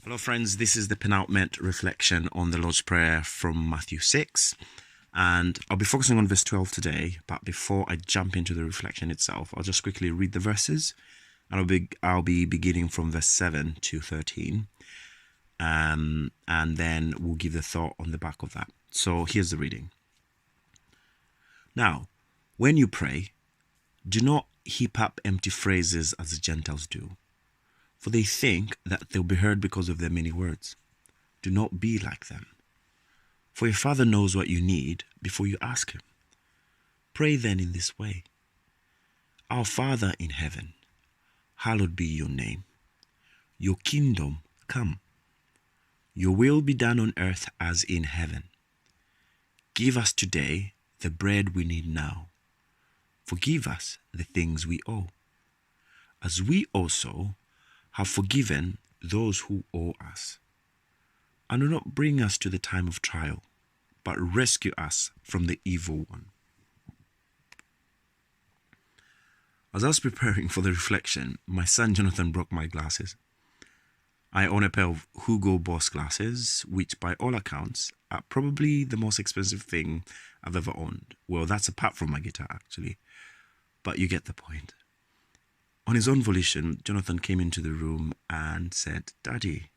Hello friends, this is the penultimate reflection on the Lord's Prayer from Matthew 6, and I'll be focusing on verse 12 today. But before I jump into the reflection itself, I'll just quickly read the verses, and I'll be beginning from verse 7 to 13, and then we'll give the thought on the back of that. So here's the reading. Now, when you pray, do not heap up empty phrases as the Gentiles do, for they think that they'll be heard because of their many words. Do not be like them, for your Father knows what you need before you ask Him. Pray then in this way: Our Father in heaven, hallowed be your name. Your kingdom come. Your will be done on earth as in heaven. Give us today the bread we need now. Forgive us the things we owe, as we also have forgiven those who owe us. And do not bring us to the time of trial, but rescue us from the evil one. As I was preparing for the reflection, my son Jonathan broke my glasses. I own a pair of Hugo Boss glasses, which by all accounts are probably the most expensive thing I've ever owned. Well, that's apart from my guitar actually, but you get the point. On his own volition, Jonathan came into the room and said, "Daddy,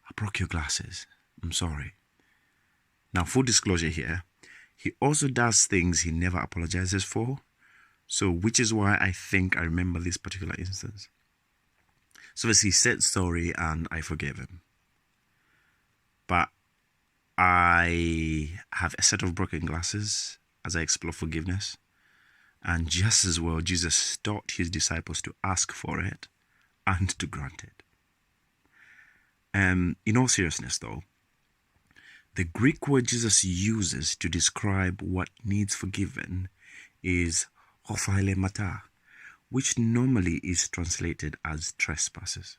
I broke your glasses. I'm sorry." Now, full disclosure here, he also does things he never apologizes for, so which is why I think I remember this particular instance. So he said sorry and I forgave him. But I have a set of broken glasses as I explore forgiveness. And just as well, Jesus taught his disciples to ask for it and to grant it. In all seriousness though, the Greek word Jesus uses to describe what needs forgiven is hophilemata, which normally is translated as trespasses.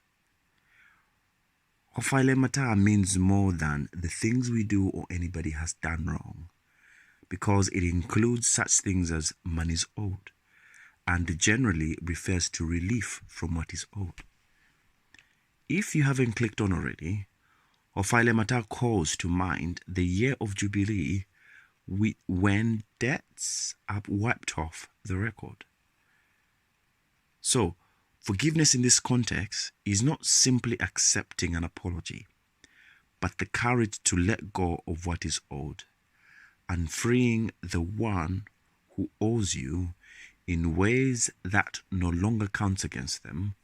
Hophilemata means more than the things we do or anybody has done wrong, because it includes such things as monies owed, and generally refers to relief from what is owed. If you haven't clicked on already, Hophilemata calls to mind the year of Jubilee when debts are wiped off the record. So, forgiveness in this context is not simply accepting an apology, but the courage to let go of what is owed and freeing the one who owes you in ways that no longer counts against them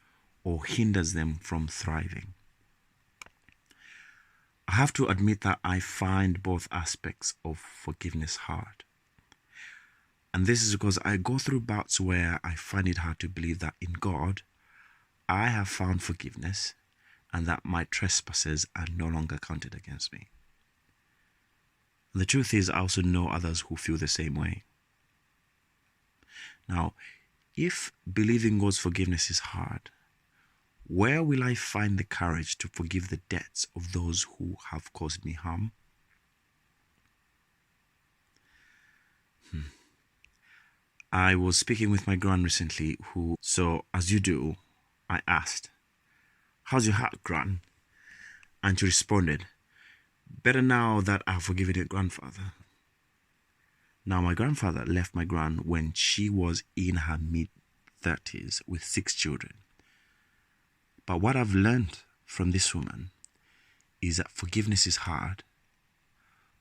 or hinders them from thriving. I have to admit that I find both aspects of forgiveness hard. And this is because I go through bouts where I find it hard to believe that in God, I have found forgiveness and that my trespasses are no longer counted against me. The truth is, I also know others who feel the same way. Now, if believing God's forgiveness is hard, where will I find the courage to forgive the debts of those who have caused me harm? I was speaking with my gran recently, so as you do, I asked, "How's your heart, gran?" And she responded, "Better now that I've forgiven your grandfather." Now, my grandfather left my gran when she was in her mid-30s with 6 children. But what I've learned from this woman is that forgiveness is hard,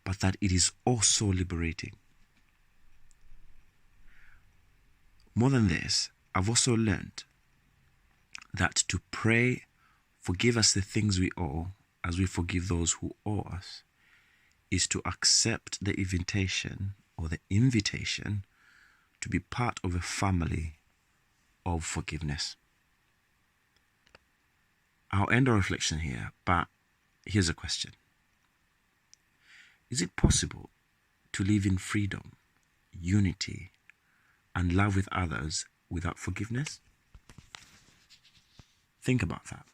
but that it is also liberating. More than this, I've also learned that to pray, "Forgive us the things we owe, as we forgive those who owe us," is to accept the invitation to be part of a family of forgiveness. I'll end our reflection here, but here's a question. Is it possible to live in freedom, unity, and love with others without forgiveness? Think about that.